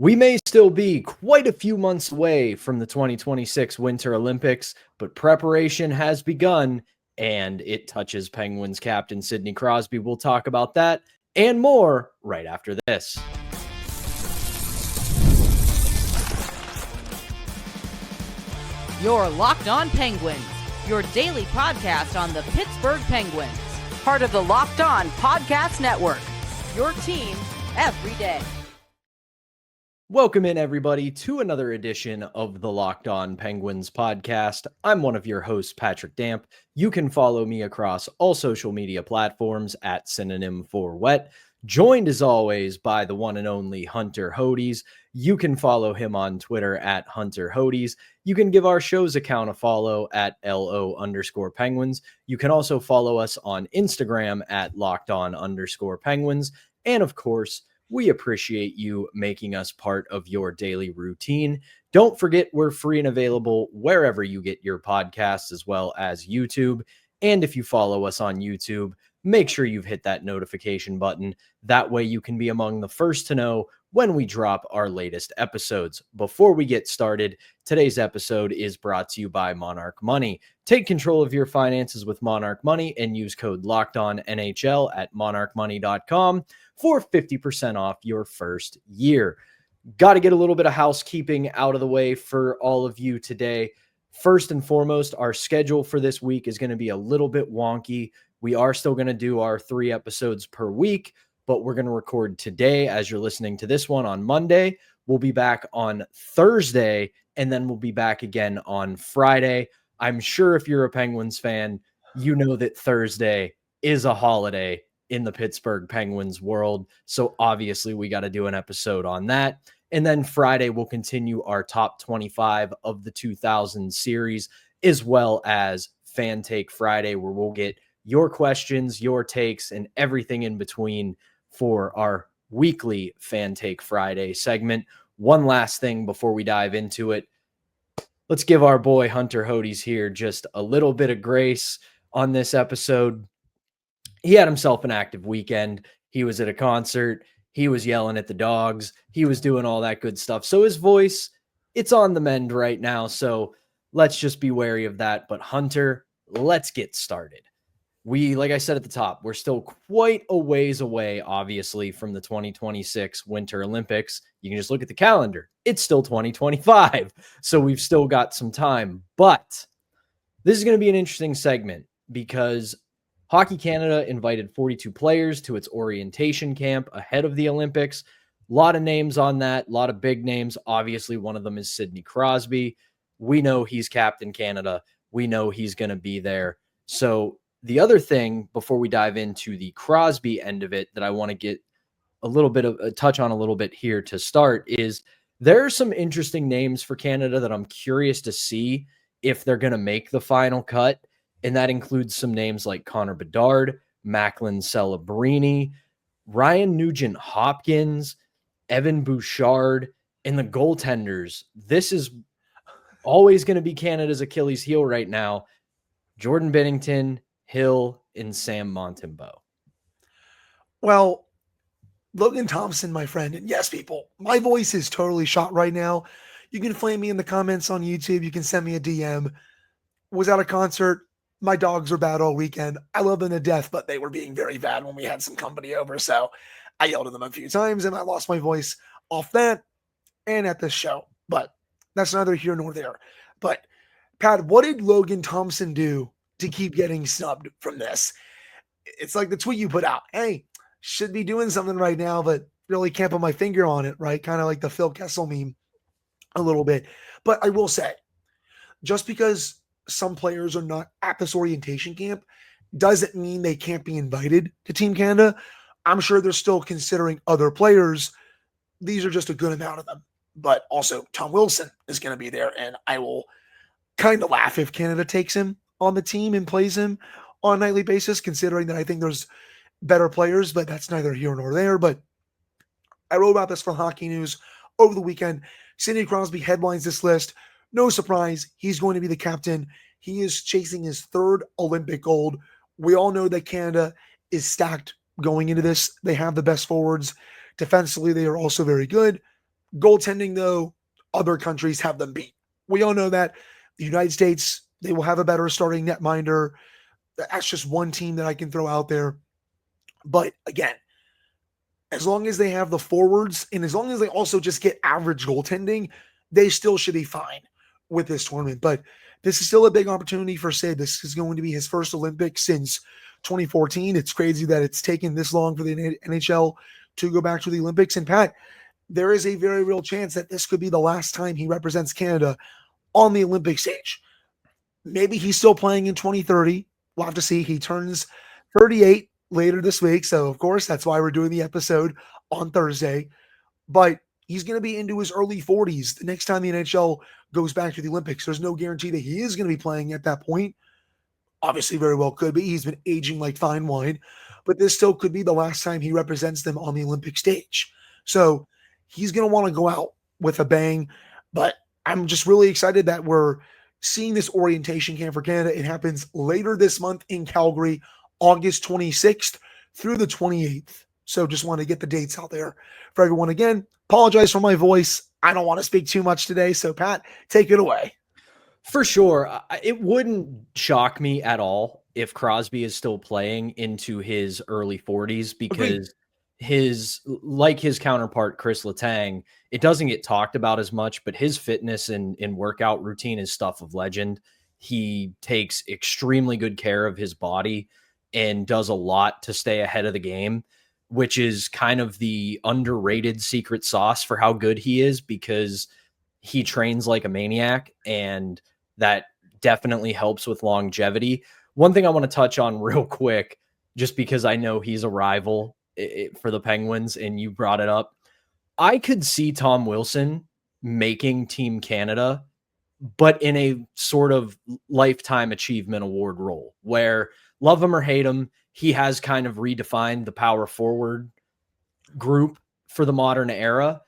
We may still be quite a few months away from the 2026 Winter Olympics, but preparation has begun and it touches Penguins captain Sidney Crosby. We'll talk about that and more right after this. You're Locked On Penguins, your daily podcast on the Pittsburgh Penguins, part of the Locked On Podcast Network, your team every day. Welcome in, everybody, to another edition of the Locked On Penguins podcast. I'm one of your hosts, Patrick Damp. You can follow me across all social media platforms at Synonym for Wet. Joined as always by the one and only Hunter Hodes. You can follow him on Twitter at Hunter Hodes. You can give our show's account a follow at LO_Penguins. You can also follow us on Instagram at LockedOn_Penguins. And of course, we appreciate you making us part of your daily routine. Don't forget, we're free and available wherever you get your podcasts, as well as YouTube. And if you follow us on YouTube, make sure you've hit that notification button. That way you can be among the first to know when we drop our latest episodes. Before we get started, today's episode is brought to you by Monarch Money. Take control of your finances with Monarch Money and use code LOCKEDONNHL at monarchmoney.com for 50% off your first year. Got to get a little bit of housekeeping out of the way for all of you today. First and foremost, our schedule for this week is going to be a little bit wonky. We are still going to do our 3 episodes per week, but we're going to record today as you're listening to this one on Monday. We'll be back on Thursday, and then we'll be back again on Friday. I'm sure if you're a Penguins fan, you know that Thursday is a holiday in the Pittsburgh Penguins world. So obviously we got to do an episode on that. And then Friday, we'll continue our top 25 of the 2000 series, as well as Fan Take Friday, where we'll get your questions, your takes, and everything in between for our weekly Fan Take Friday segment. One last thing before we dive into it. Let's give our boy Hunter Hodes here just a little bit of grace on this episode. He had himself an active weekend. He was at a concert. He was yelling at the dogs. He was doing all that good stuff. So his voice, it's on the mend right now. So let's just be wary of that. But Hunter, let's get started. Like I said at the top, we're still quite a ways away, obviously, from the 2026 Winter Olympics. You can just look at the calendar. It's still 2025. So we've still got some time. But this is going to be an interesting segment because Hockey Canada invited 42 players to its orientation camp ahead of the Olympics. A lot of names on that, a lot of big names. Obviously, one of them is Sidney Crosby. We know he's Captain Canada. We know he's going to be there. So the other thing, before we dive into the Crosby end of it, that I want to get a little bit of a touch on a little bit here to start is there are some interesting names for Canada that I'm curious to see if they're going to make the final cut. And that includes some names like Connor Bedard, Macklin Celebrini, Ryan Nugent-Hopkins, Evan Bouchard, and the goaltenders. This is always going to be Canada's Achilles heel right now. Jordan Binnington, Hill, and Sam Montembeault. Well, Logan Thompson, my friend, and yes, people, my voice is totally shot right now. You can flame me in the comments on YouTube. You can send me a DM. Was at a concert. My dogs were bad all weekend. I love them to death, but they were being very bad when we had some company over. So I yelled at them a few times and I lost my voice off that and at this show. But that's neither here nor there. But Pat, what did Logan Thompson do to keep getting snubbed from this? It's like the tweet you put out. Hey, should be doing something right now, but really can't put my finger on it, right? Kind of like the Phil Kessel meme a little bit. But I will say, just because some players are not at this orientation camp doesn't mean they can't be invited to Team Canada. I'm sure they're still considering other players. These are just a good amount of them. But also, Tom Wilson is going to be there, and I will kind of laugh if Canada takes him on the team and plays him on a nightly basis, considering that I think there's better players, but that's neither here nor there. But I wrote about this for Hockey News over the weekend. Sidney Crosby headlines this list. No surprise, he's going to be the captain. He is chasing his 3rd Olympic gold. We all know that Canada is stacked going into this. They have the best forwards. Defensively, they are also very good. Goaltending, though, other countries have them beat. We all know that. The United States, they will have a better starting netminder. That's just one team that I can throw out there. But again, as long as they have the forwards and as long as they also just get average goaltending, they still should be fine with this tournament. But this is still a big opportunity for Sid. This is going to be his first Olympics since 2014. It's crazy that it's taken this long for the NHL to go back to the Olympics. And Pat, there is a very real chance that this could be the last time he represents Canada on the Olympic stage. Maybe he's still playing in 2030. We'll have to see. He turns 38 later this week. So, of course, that's why we're doing the episode on Thursday. But he's going to be into his early 40s the next time the NHL goes back to the Olympics. There's no guarantee that he is going to be playing at that point. Obviously, very well could be. He's been aging like fine wine. But this still could be the last time he represents them on the Olympic stage. So he's going to want to go out with a bang. But I'm just really excited that we're seeing this orientation camp for Canada. It happens later this month in Calgary, August 26th through the 28th. So just want to get the dates out there for everyone. Again, apologize for my voice. I don't want to speak too much today. So Pat, take it away. For sure. It wouldn't shock me at all if Crosby is still playing into his early 40s because his counterpart, Chris Letang, it doesn't get talked about as much, but his fitness and workout routine is stuff of legend. He takes extremely good care of his body and does a lot to stay ahead of the game, which is kind of the underrated secret sauce for how good he is because he trains like a maniac, and that definitely helps with longevity. One thing I want to touch on real quick, just because I know he's a rival for the Penguins and you brought it up, I could see Tom Wilson making Team Canada, but in a sort of lifetime achievement award role where, love him or hate him, he has kind of redefined the power forward group for the modern era.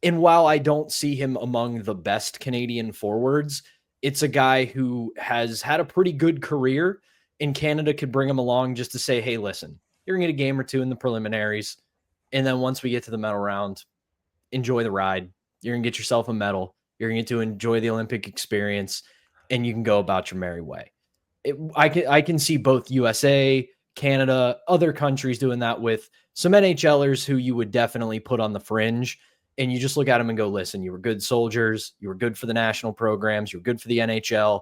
And while I don't see him among the best Canadian forwards, it's a guy who has had a pretty good career, and Canada could bring him along just to say, hey, listen, you're going to get a game or two in the preliminaries. And then once we get to the medal round, enjoy the ride. You're going to get yourself a medal. You're going to get to enjoy the Olympic experience, and you can go about your merry way. I can see both USA, Canada, other countries doing that with some NHLers who you would definitely put on the fringe. And you just look at them and go, listen, you were good soldiers. You were good for the national programs. You were good for the NHL.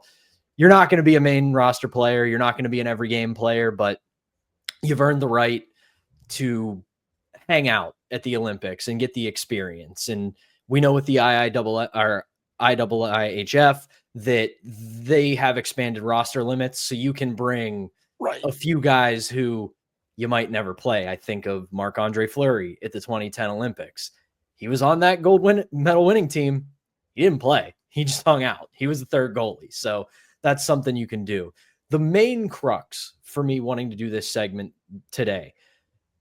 You're not going to be a main roster player. You're not going to be an every game player, but you've earned the right to hang out at the Olympics and get the experience. And we know with the IIHF that they have expanded roster limits, so you can bring a few guys who you might never play. I think of Marc-Andre Fleury at the 2010 Olympics. He was on that gold medal winning team. He didn't play. He just hung out. He was the third goalie. So that's something you can do. The main crux for me wanting to do this segment today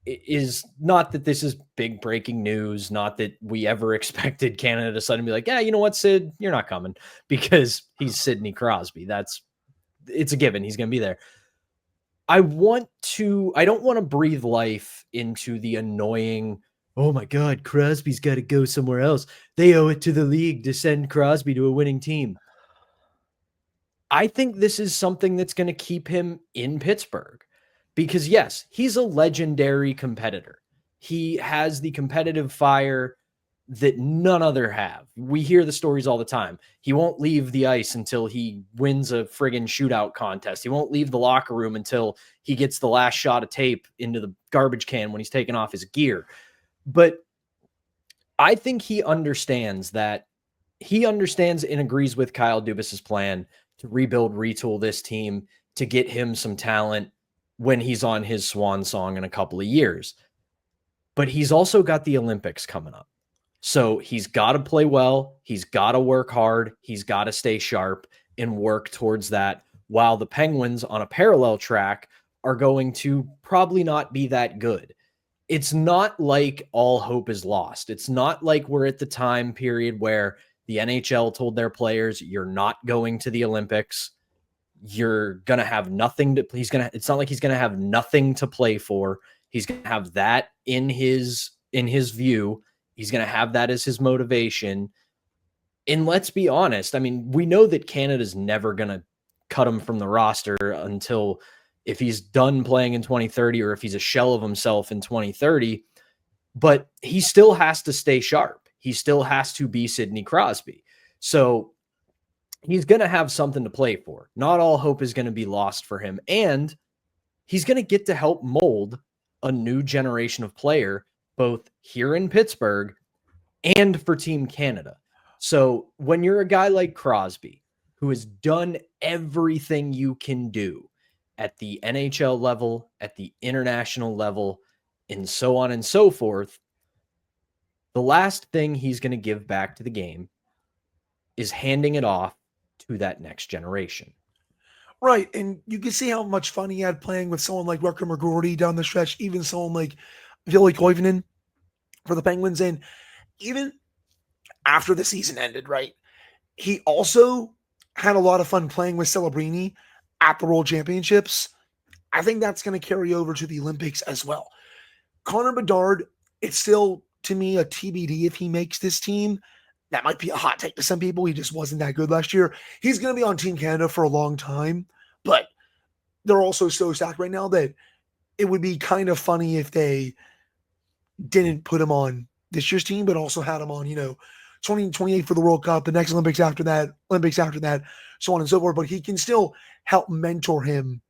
is not that this is big breaking news, not that we ever expected Canada to suddenly be like, yeah, you know what, Sid, you're not coming because he's Sidney Crosby. It's a given. He's going to be there. I don't want to breathe life into the annoying, oh my God, Crosby's got to go somewhere else. They owe it to the league to send Crosby to a winning team. I think this is something that's going to keep him in Pittsburgh because, yes, he's a legendary competitor. He has the competitive fire that none other have. We hear the stories all the time. He won't leave the ice until he wins a friggin' shootout contest. He won't leave the locker room until he gets the last shot of tape into the garbage can when he's taking off his gear. But I think he understands that. He understands and agrees with Kyle Dubas's plan to rebuild, retool this team to get him some talent when he's on his swan song in a couple of years. But he's also got the Olympics coming up. So he's got to play well. He's got to work hard. He's got to stay sharp and work towards that, while the Penguins on a parallel track are going to probably not be that good. It's not like all hope is lost. It's not like we're at the time period where the NHL told their players, you're not going to the Olympics. You're going to have nothing to, it's not like he's going to have nothing to play for. He's going to have that in his view, He's going to have that as his motivation. And let's be honest. I mean, we know that Canada's never going to cut him from the roster until if he's done playing in 2030 or if he's a shell of himself in 2030, but he still has to stay sharp. He still has to be Sidney Crosby. So he's going to have something to play for. Not all hope is going to be lost for him. And he's going to get to help mold a new generation of player, both here in Pittsburgh and for Team Canada. So when you're a guy like Crosby, who has done everything you can do at the NHL level, at the international level, and so on and so forth, the last thing he's going to give back to the game is handing it off to that next generation. Right, and you can see how much fun he had playing with someone like Rutger McGroarty down the stretch, even someone like Ville Koivunen for the Penguins. And even after the season ended, right, he also had a lot of fun playing with Celebrini at the World Championships. I think that's going to carry over to the Olympics as well. Connor Bedard, it's still, to me, a TBD if he makes this team. That might be a hot take to some people. He just wasn't that good last year. He's going to be on Team Canada for a long time, but they're also so stacked right now that it would be kind of funny if they didn't put him on this year's team, but also had him on, 2028 for the World Cup, the next Olympics after that, so on and so forth. But he can still help mentor him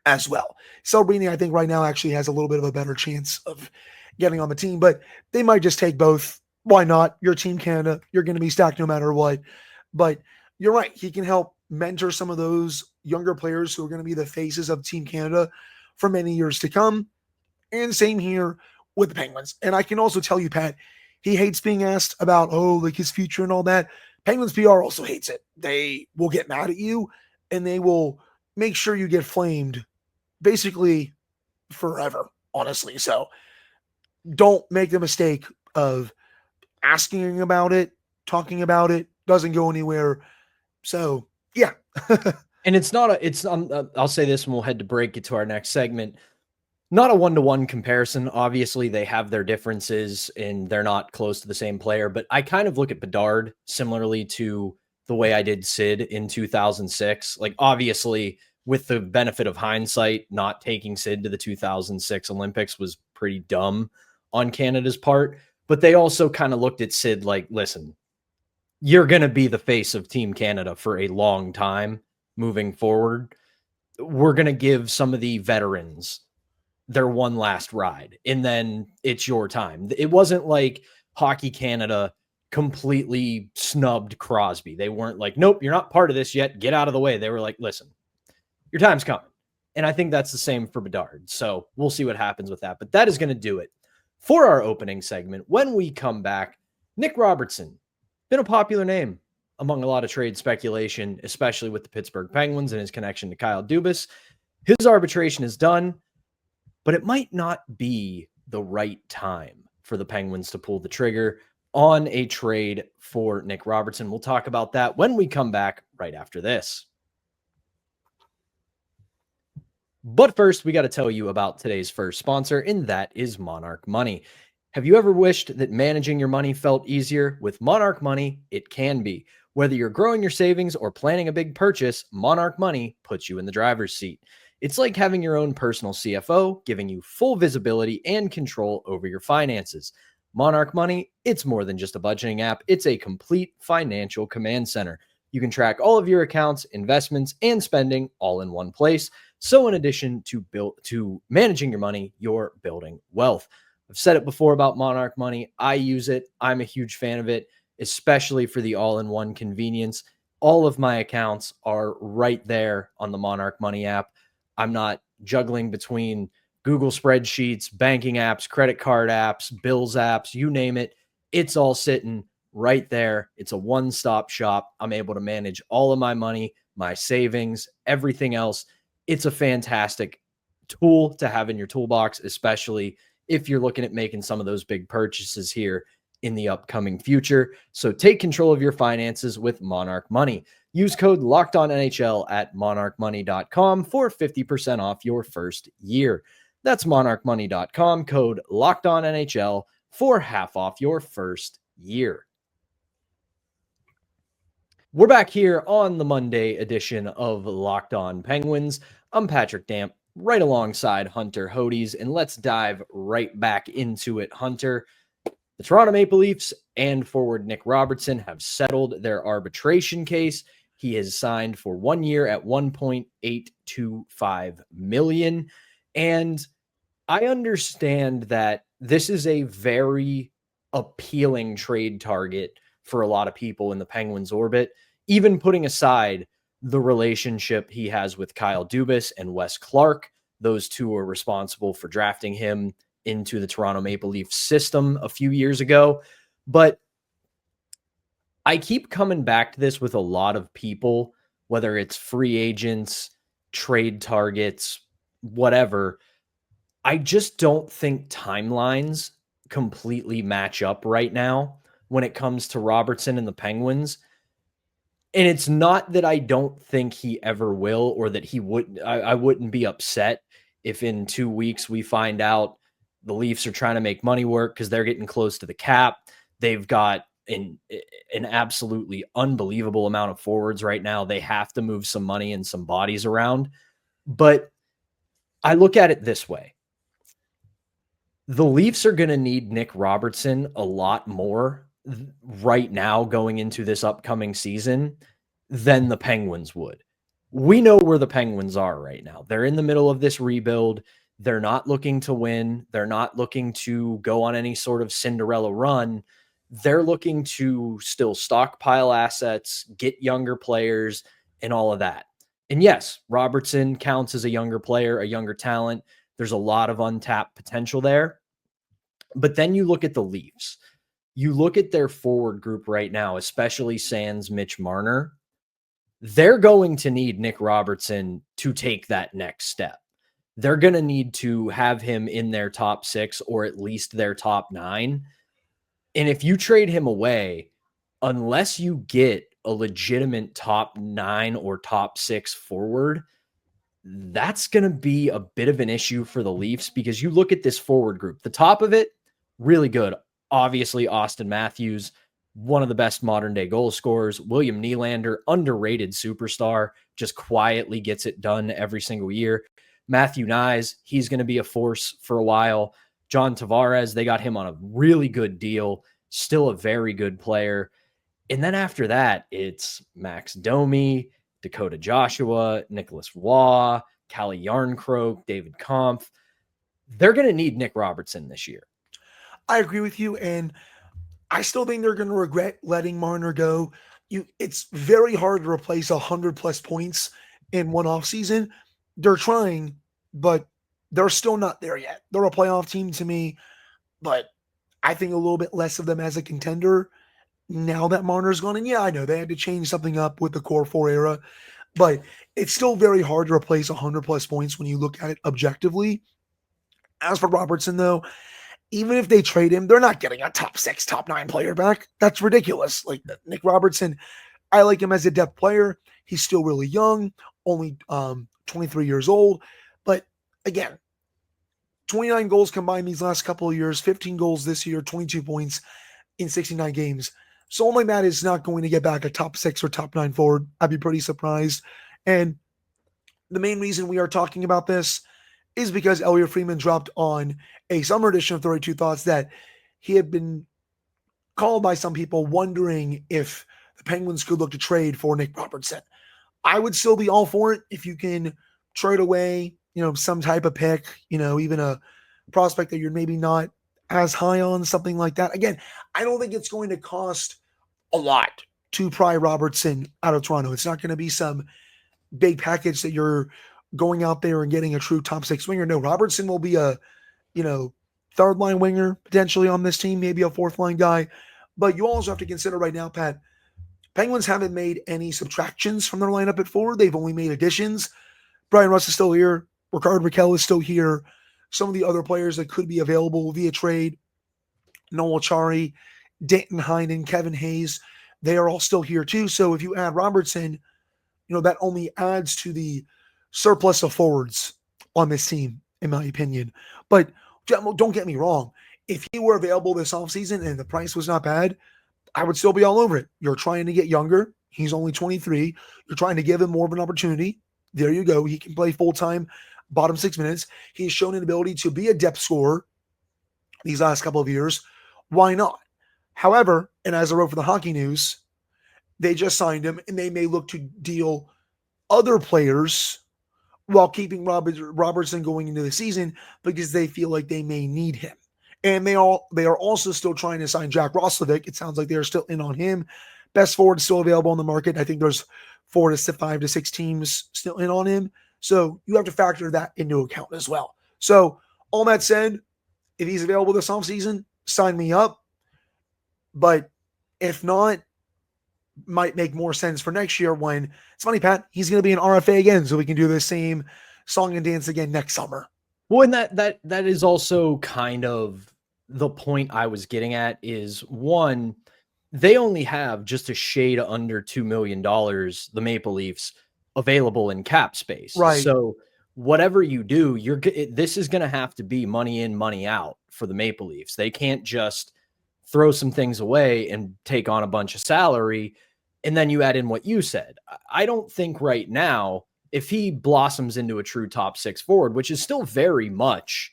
as well. Celebrini, I think right now actually has a little bit of a better chance of getting on the team, but they might just take both. Why not? You're Team Canada. You're going to be stacked no matter what. But you're right. He can help mentor some of those younger players who are going to be the faces of Team Canada for many years to come. And same here with the Penguins. And I can also tell you, Pat, he hates being asked about, like his future and all that. Penguins PR also hates it. They will get mad at you and they will make sure you get flamed basically forever, honestly. So don't make the mistake of asking about it, talking about it, doesn't go anywhere. So, yeah. And it's not I'll say this and we'll head to break, get to our next segment. Not a one-to-one comparison. Obviously, they have their differences and they're not close to the same player, but I kind of look at Bedard similarly to the way I did Sid in 2006. Like, obviously, with the benefit of hindsight, not taking Sid to the 2006 Olympics was pretty dumb on Canada's part. But they also kind of looked at Sid like, listen, you're going to be the face of Team Canada for a long time moving forward. We're going to give some of the veterans their one last ride, and then it's your time. It wasn't like Hockey Canada completely snubbed Crosby. They weren't like, nope, you're not part of this yet. Get out of the way. They were like, listen, your time's coming. And I think that's the same for Bedard. So we'll see what happens with that. But that is going to do it for our opening segment. When we come back, Nick Robertson, been a popular name among a lot of trade speculation, especially with the Pittsburgh Penguins and his connection to Kyle Dubas. His arbitration is done, but it might not be the right time for the Penguins to pull the trigger on a trade for Nick Robertson. We'll talk about that when we come back right after this. But first, we got to tell you about today's first sponsor, and that is Monarch Money. Have you ever wished that managing your money felt easier? With Monarch Money, it can be. Whether you're growing your savings or planning a big purchase, Monarch Money puts you in the driver's seat. It's like having your own personal CFO, giving you full visibility and control over your finances. Monarch Money, it's more than just a budgeting app. It's a complete financial command center. You can track all of your accounts, investments, and spending all in one place. So in addition to managing your money, you're building wealth. I've said it before about Monarch Money. I use it. I'm a huge fan of it, especially for the all-in-one convenience. All of my accounts are right there on the Monarch Money app. I'm not juggling between Google spreadsheets, banking apps, credit card apps, bills apps, you name it. It's all sitting right there. It's a one-stop shop. I'm able to manage all of my money, my savings, everything else. It's a fantastic tool to have in your toolbox, especially if you're looking at making some of those big purchases here in the upcoming future. So take control of your finances with Monarch Money. Use code LOCKEDONNHL at monarchmoney.com for 50% off your first year. That's monarchmoney.com, code LOCKEDONNHL for half off your first year. We're back here on the Monday edition of Locked On Penguins. I'm Patrick Damp, right alongside Hunter Hodes, and let's dive right back into it. Hunter, the Toronto Maple Leafs and forward Nick Robertson have settled their arbitration case. He is signed for 1 year at $1.825 million. And I understand that this is a very appealing trade target for a lot of people in the Penguins orbit, even putting aside the relationship he has with Kyle Dubas and Wes Clark. Those two are responsible for drafting him into the Toronto Maple Leafs system a few years ago. But I keep coming back to this with a lot of people, whether it's free agents, trade targets, whatever. I just don't think timelines completely match up right now when it comes to Robertson and the Penguins. And it's not that I don't think he ever will, or that he wouldn't. I wouldn't be upset if in 2 weeks we find out the Leafs are trying to make money work because they're getting close to the cap. They've got an absolutely unbelievable amount of forwards right now. They have to move some money and some bodies around. But I look at it this way. The Leafs are going to need Nick Robertson a lot more right now going into this upcoming season than the Penguins would. We know where the Penguins are right now. They're in the middle of this rebuild. They're not looking to win. They're not looking to go on any sort of Cinderella run. They're looking to still stockpile assets, get younger players, and all of that. And yes, Robertson counts as a younger player, a younger talent. There's a lot of untapped potential there. But then you look at the Leafs. You look at their forward group right now, especially sans Mitch Marner. They're going to need Nick Robertson to take that next step. They're going to need to have him in their top 6 or at least their top 9. And if you trade him away, unless you get a legitimate top 9 or top 6 forward, that's going to be a bit of an issue for the Leafs, because you look at this forward group, the top of it, really good. Obviously, Austin Matthews, one of the best modern day goal scorers. William Nylander, underrated superstar, just quietly gets it done every single year. Matthew Nyes, he's going to be a force for a while. John Tavares, they got him on a really good deal, still a very good player. And then after that, it's Max Domi, Dakota Joshua, Nicholas Waugh, Kalle Yarncroke, David Kampf. They're going to need Nick Robertson this year. I agree with you, and I still think they're going to regret letting Marner go. It's very hard to replace 100+ points in one offseason. They're trying, but they're still not there yet. They're a playoff team to me, but I think a little bit less of them as a contender now that Marner's gone. And yeah, I know they had to change something up with the core 4 era, but it's still very hard to replace 100+ points when you look at it objectively. As for Robertson, though, even if they trade him, they're not getting a top 6, top 9 player back. That's ridiculous. Like Nick Robertson, I like him as a depth player. He's still really young, only 23 years old. But again, 29 goals combined these last couple of years, 15 goals this year, 22 points in 69 games. Someone like that is not going to get back a top 6 or top 9 forward. I'd be pretty surprised. And the main reason we are talking about this is because Elliot Friedman dropped on a summer edition of 32 Thoughts that he had been called by some people wondering if the Penguins could look to trade for Nick Robertson. I would still be all for it if you can trade away, some type of pick, even a prospect that you're maybe not as high on, something like that. Again, I don't think it's going to cost a lot to pry Robertson out of Toronto. It's not going to be some big package that you're going out there and getting a true top 6 winger. No, Robertson will be a, third line winger potentially on this team, maybe a 4th line guy. But you also have to consider right now, Pat, Penguins haven't made any subtractions from their lineup at forward. They've only made additions. Brian Russ is still here. Rickard Rakell is still here. Some of the other players that could be available via trade, Noel Chari, Danton Heinen, Kevin Hayes, they are all still here too. So if you add Robertson, that only adds to the surplus of forwards on this team, in my opinion. But don't get me wrong. if he were available this offseason and the price was not bad, I would still be all over it. You're trying to get younger. He's only 23. You're trying to give him more of an opportunity. There you go. He can play full-time, bottom 6 minutes. He's shown an ability to be a depth scorer these last couple of years. Why not? However, and as I wrote for the Hockey News, they just signed him, and they may look to deal other players while keeping Robertson going into the season because they feel like they may need him. And they are also still trying to sign Jack Roslovic. It sounds like they are still in on him. Best forward is still available on the market. I think there's 4 to 5 to 6 teams still in on him. So you have to factor that into account as well. So all that said, if he's available this offseason, sign me up. But if not, might make more sense for next year when it's funny, Pat, he's going to be an RFA again. So we can do the same song and dance again next summer. Well, and that is also kind of the point I was getting at is, one, they only have just a shade under $2 million, the Maple Leafs, available in cap space. Right. So whatever you do, this is going to have to be money in, money out for the Maple Leafs. They can't just throw some things away and take on a bunch of salary. And then you add in what you said. I don't think right now, if he blossoms into a true top 6 forward, which is still very much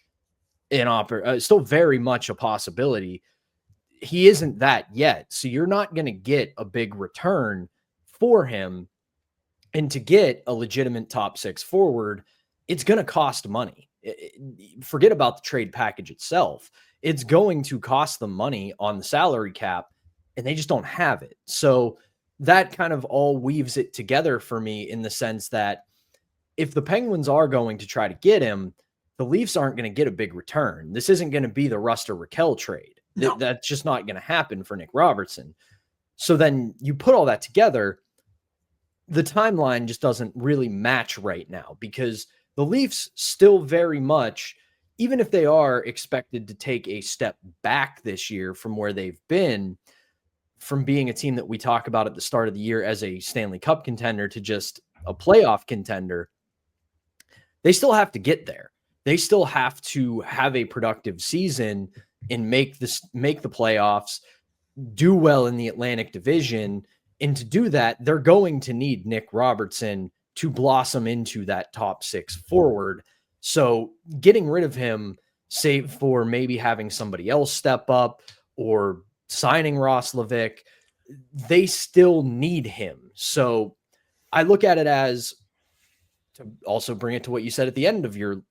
still very much a possibility, he isn't that yet. So you're not going to get a big return for him. And to get a legitimate top 6 forward, it's going to cost money. Forget about the trade package itself. It's going to cost them money on the salary cap, and they just don't have it. So that kind of all weaves it together for me in the sense that if the Penguins are going to try to get him, the Leafs aren't going to get a big return. This isn't going to be the Ruster-Raquel trade. No. That's just not going to happen for Nick Robertson. So then you put all that together, the timeline just doesn't really match right now because the Leafs still very much, even if they are expected to take a step back this year from where they've been, from being a team that we talk about at the start of the year as a Stanley Cup contender to just a playoff contender, they still have to get there. They still have to have a productive season and make the playoffs, do well in the Atlantic Division. And to do that, they're going to need Nick Robertson to blossom into that top 6 forward. So getting rid of him, save for maybe having somebody else step up or signing Roslovic, they still need him. So I look at it as, to also bring it to what you said at the end of your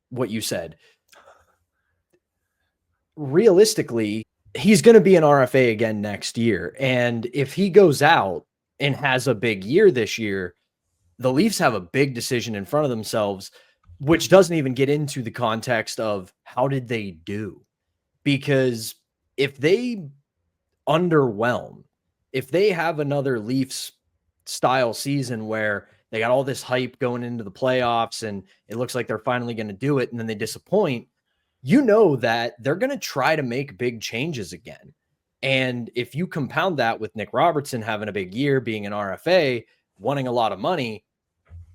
what you said, realistically, he's going to be an RFA again next year. And if he goes out and has a big year this year, the Leafs have a big decision in front of themselves, which doesn't even get into the context of how did they do? Because if they underwhelm, if they have another Leafs style season where they got all this hype going into the playoffs and it looks like they're finally going to do it and then they disappoint, you know that they're going to try to make big changes again. And if you compound that with Nick Robertson having a big year, being an RFA, wanting a lot of money,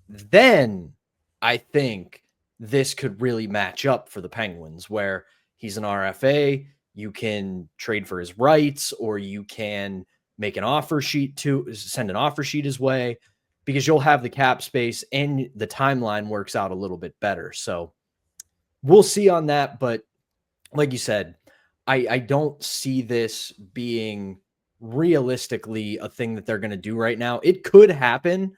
then I think this could really match up for the Penguins, where he's an RFA, you can trade for his rights, or you can make an offer sheet send an offer sheet his way, because you'll have the cap space and the timeline works out a little bit better. So we'll see on that. But like you said, I don't see this being realistically a thing that they're going to do right now. It could happen.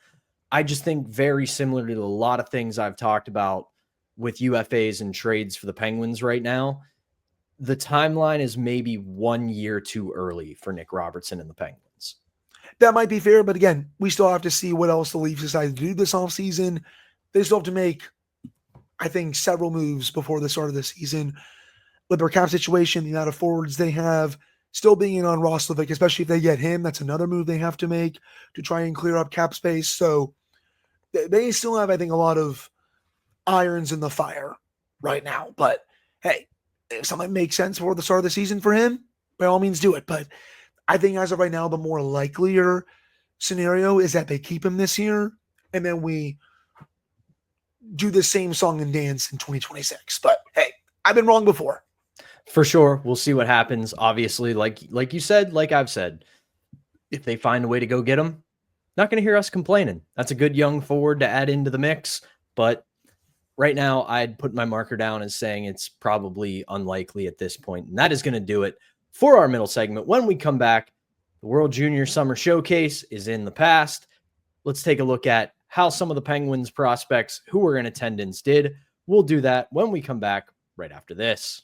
I just think very similar to a lot of things I've talked about with UFAs and trades for the Penguins right now, the timeline is maybe 1 year too early for Nick Robertson and the Penguins. That might be fair, but again, we still have to see what else the Leafs decide to do this offseason. They still have to make, I think, several moves before the start of the season. With their cap situation, the amount of forwards they have, still being in on Roslovic, especially if they get him, that's another move they have to make to try and clear up cap space. So they still have, I think, a lot of irons in the fire right now. But hey, if something makes sense for the start of the season for him, by all means do it. But I think as of right now, the more likelier scenario is that they keep him this year, and then we do the same song and dance in 2026. But hey, I've been wrong before. For sure. We'll see what happens. Obviously, like you said, like I've said, if they find a way to go get him, not going to hear us complaining. That's a good young forward to add into the mix. But right now, I'd put my marker down as saying it's probably unlikely at this point. And that is going to do it for our middle segment. When we come back, the World Junior Summer Showcase is in the past. Let's take a look at how some of the Penguins prospects who were in attendance did. We'll do that when we come back right after this.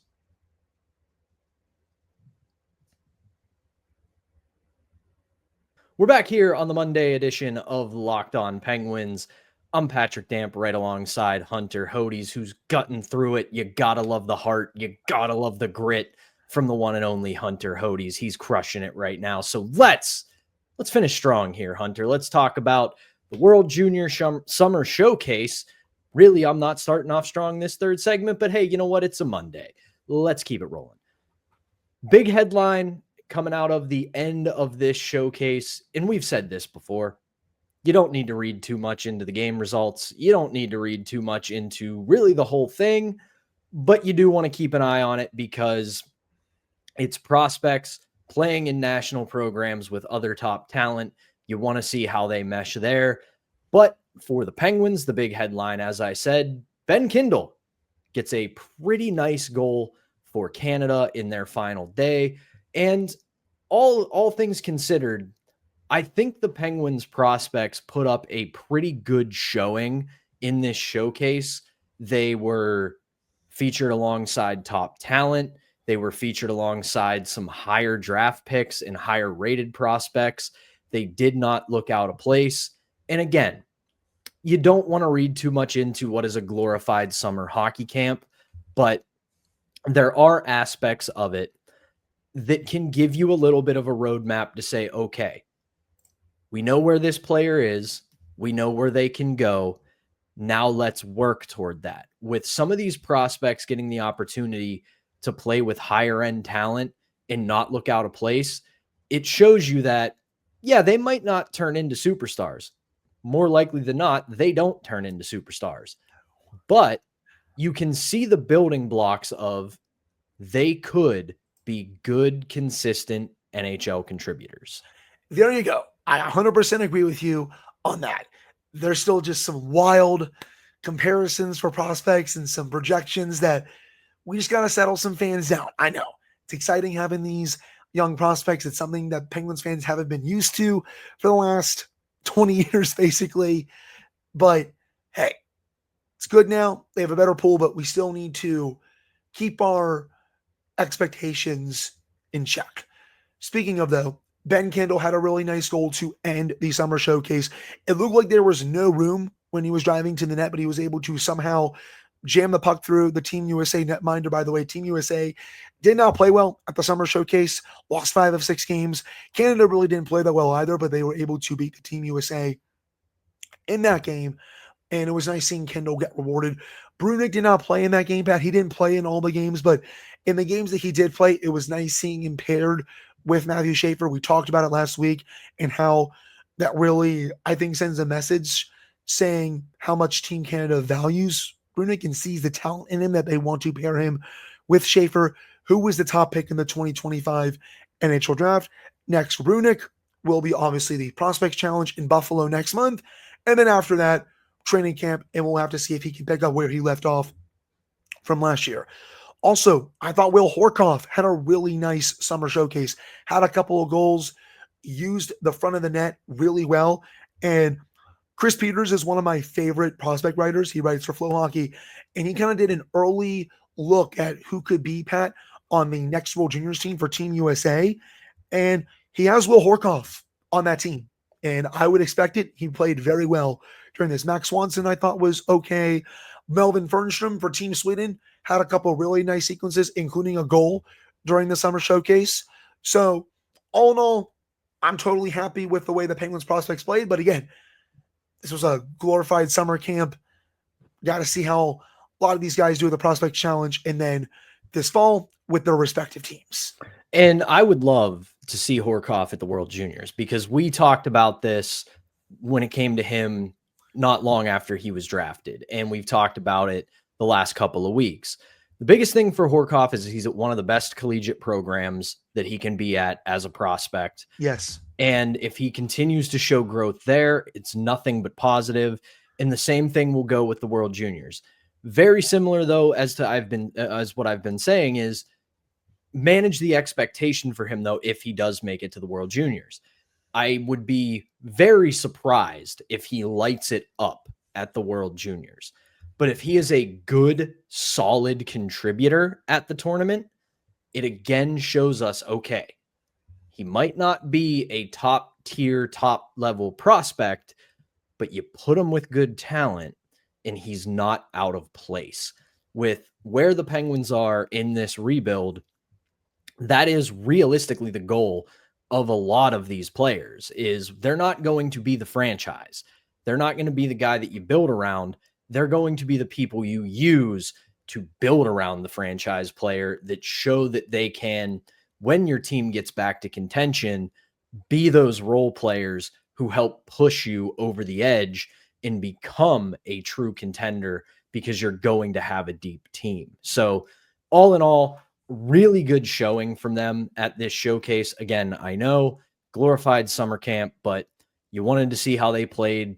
We're back here on the Monday edition of Locked On Penguins. I'm Patrick Damp right alongside Hunter Hodes, who's gutting through it. You gotta love the heart. You gotta love the grit from the one and only Hunter Hodes. He's crushing it right now. So let's finish strong here, Hunter. Let's talk about the World Junior Summer Showcase. Really, I'm not starting off strong this third segment, but hey, you know what? It's a Monday. Let's keep it rolling. Big headline coming out of the end of this showcase, and we've said this before, you don't need to read too much into the game results. You don't need to read too much into really the whole thing, but you do want to keep an eye on it because it's prospects playing in national programs with other top talent. You want to see how they mesh there. But for the Penguins, the big headline, as I said, Ben Kindle gets a pretty nice goal for Canada in their final day. And all things considered, I think the Penguins prospects put up a pretty good showing in this showcase. They were featured alongside top talent. They were featured alongside some higher draft picks and higher rated prospects. They did not look out of place. And again, you don't want to read too much into what is a glorified summer hockey camp, but there are aspects of it that can give you a little bit of a roadmap to say, okay, we know where this player is. We know where they can go. Now let's work toward that. With some of these prospects getting the opportunity to play with higher end talent and not look out of place, it shows you that, yeah, they might not turn into superstars. More likely than not, they don't turn into superstars. But you can see the building blocks of they could be good, consistent NHL contributors. There you go. I 100% agree with you on that. There's still just some wild comparisons for prospects and some projections that we just got to settle some fans down. I know it's exciting having these young prospects. It's something that Penguins fans haven't been used to for the last 20 years, basically. But hey, it's good now. They have a better pool, but we still need to keep our expectations in check. Speaking of, though, Ben Kindle had a really nice goal to end the summer showcase. It looked like there was no room when he was driving to the net, but he was able to somehow jam the puck through the Team USA netminder. By the way, Team USA did not play well at the summer showcase, lost 5 of 6 games. Canada really didn't play that well either, but they were able to beat the Team USA in that game. And it was nice seeing Kindle get rewarded. Brunick did not play in that game, Pat. He didn't play in all the games, but in the games that he did play, it was nice seeing him paired with Matthew Schaefer. We talked about it last week and how that really, I think, sends a message saying how much Team Canada values Brunick and sees the talent in him that they want to pair him with Schaefer, who was the top pick in the 2025 NHL draft. Next, Brunick will be obviously the Prospects Challenge in Buffalo next month. And then after that, training camp, and we'll have to see if he can pick up where he left off from last year. Also, I thought Will Horkoff had a really nice summer showcase, had a couple of goals, used the front of the net really well. And Chris Peters is one of my favorite prospect writers. He writes for Flow Hockey, and he kind of did an early look at who could be, Pat, on the next World Juniors team for Team USA. And he has Will Horkoff on that team. And I would expect it. He played very well during this. Max Swanson, I thought, was okay. Melvin Fernstrom for Team Sweden had a couple of really nice sequences, including a goal during the summer showcase. So all in all, I'm totally happy with the way the Penguins prospects played. But again, this was a glorified summer camp. Got to see how a lot of these guys do the Prospect Challenge. And then this fall with their respective teams. And I would love to see Horkoff at the World Juniors because we talked about this when it came to him not long after he was drafted. And we've talked about it the last couple of weeks. The biggest thing for Horkoff is he's at one of the best collegiate programs that he can be at as a prospect. Yes. And if he continues to show growth there, it's nothing but positive. And the same thing will go with the World Juniors. Very similar, though, as what I've been saying is manage the expectation for him, though, if he does make it to the World Juniors. I would be very surprised if he lights it up at the World Juniors. But if he is a good, solid contributor at the tournament, it again shows us, okay, he might not be a top tier, top level prospect, but you put him with good talent and he's not out of place. With where the Penguins are in this rebuild, that is realistically the goal of a lot of these players. Is they're not going to be the franchise. They're not going to be the guy that you build around. They're going to be the people you use to build around the franchise player that show that they can, when your team gets back to contention, be those role players who help push you over the edge and become a true contender because you're going to have a deep team. So all in all, really good showing from them at this showcase. Again, I know glorified summer camp, but you wanted to see how they played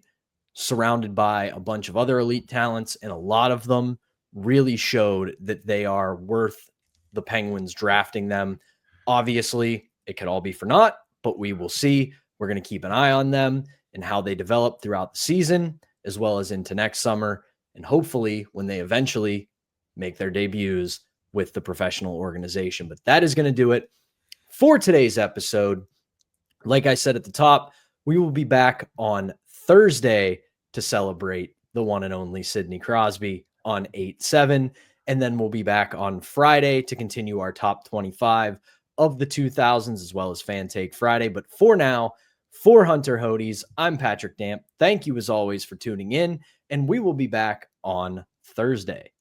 surrounded by a bunch of other elite talents, and a lot of them really showed that they are worth the Penguins drafting them. Obviously, it could all be for naught, but we will see. We're going to keep an eye on them and how they develop throughout the season, as well as into next summer. And hopefully when they eventually make their debuts with the professional organization. But that is going to do it for today's episode. Like I said at the top, we will be back on Thursday to celebrate the one and only Sidney Crosby on 8/7. And then we'll be back on Friday to continue our top 25 of the 2000s, as well as Fan Take Friday. But for now, for Hunter Hodes, I'm Patrick Damp. Thank you as always for tuning in, and we will be back on Thursday.